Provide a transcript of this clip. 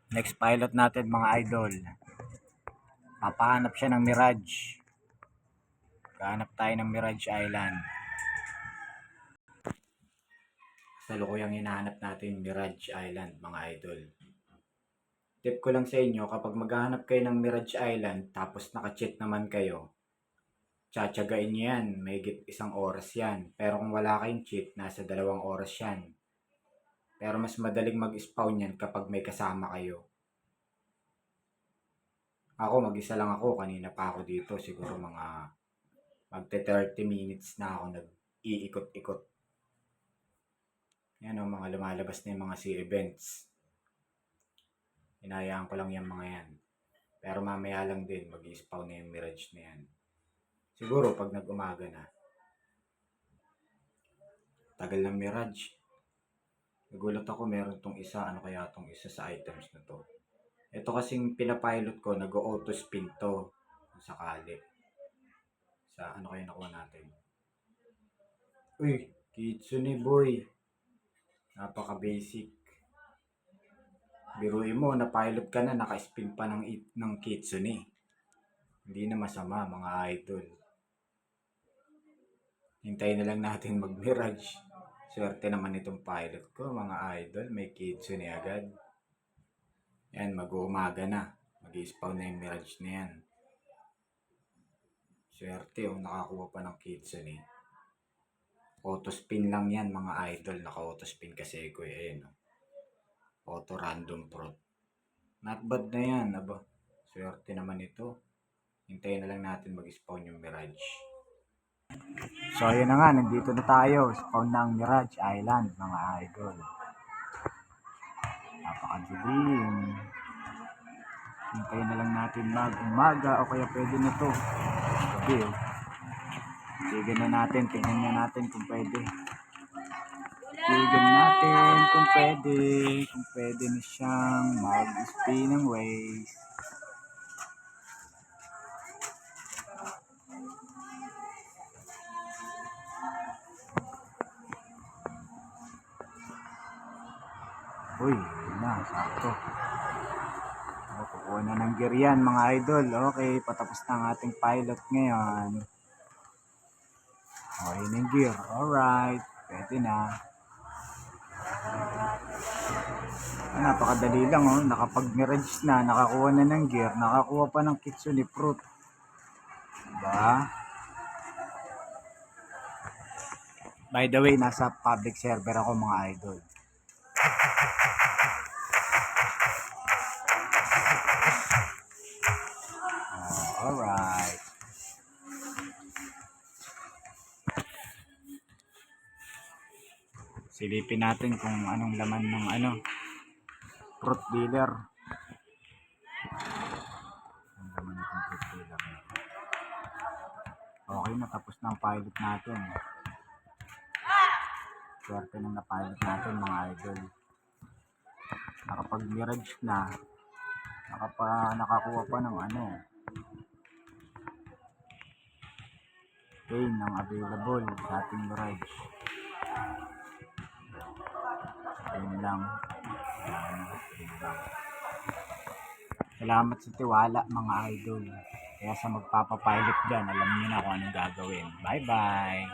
Next pilot natin mga idol. Papahanap siya ng Mirage. Kahanap tayo ng Mirage Island. Salukuyang hinahanap natin Mirage Island mga idol. Tip ko lang sa inyo, kapag maghahanap kayo ng Mirage Island tapos naka-cheat naman kayo, tsatsagain nyo yan, mahigit 1 oras yan. Pero kung wala kayong cheat, nasa 2 oras yan. Pero mas madaling mag-spawn yan kapag may kasama kayo. Ako, mag-isa lang ako. Kanina pa ako dito. Siguro mga magte 30 minutes na ako nag-iikot-ikot. Yan o, mga lumalabas na yung mga sea events. Hinayaan ko lang yung mga yan. Pero mamaya lang din, mag-i-spawn na yung Mirage na yan. Siguro pag nag-umaga na. Tagal ng Mirage. Nagulat ako, meron tong isa. Ano kaya tong isa sa items na to? Ito kasing pinapilot ko, nag-auto spin to. Kung sakali. Sa ano kaya nakuha natin? Uy, Kitsune boy. Napaka-basic. Biruin mo, na-pilot ka na, naka-spin pa ng Kitsune. Hindi na masama mga idol. Hintayin na lang natin mag-Mirage. Swerte naman itong pilot ko mga idol. May Kitsune agad. Yan, mag-uumaga na. Mag-i-spawn na yung Mirage na yan. Swerte oh, nakakuha pa ng Kitsune. Auto spin lang yan mga idol. Naka-auto spin kasi ko. Ayan oh. Auto random prot. Not bad na yan. Aba, swerte naman ito. Hintayin na lang natin mag-spawn yung Mirage. So ayun na nga, nandito na tayo. Spawn ng Mirage Island mga idol. Napakadilim. Hintayin na lang natin mag-umaga o kaya pwede na to. Gabi oh. Tignan na natin, tignan na natin kung pwede. Tignan natin kung pwede na siyang mag-spin ng waves. Uy, yun na, sakto. Kukuha na ng gear yan mga idol. Okay, patapos na ang ating pilot ngayon. Okay na yung gear. Alright, pwede na. Napakadali lang oh. Nakapag-mirage na, nakakuha na ng gear, nakakuha pa ng Kitsune fruit. Diba? By the way, nasa public server ako mga idol. Alright. Silipin natin kung anong laman ng fruit dealer. Ang laman ng fruit dealer. Okay, natapos na ang pilot natin. Swerte na na-pilot natin mga idol. Nakapag-mirage na. Nakakuha pa ng pain ng available sa ating mirage. Pain lang. Salamat sa tiwala mga idol. Kaya sa magpapapilot dyan, alam niyo na kung anong gagawin. Bye bye!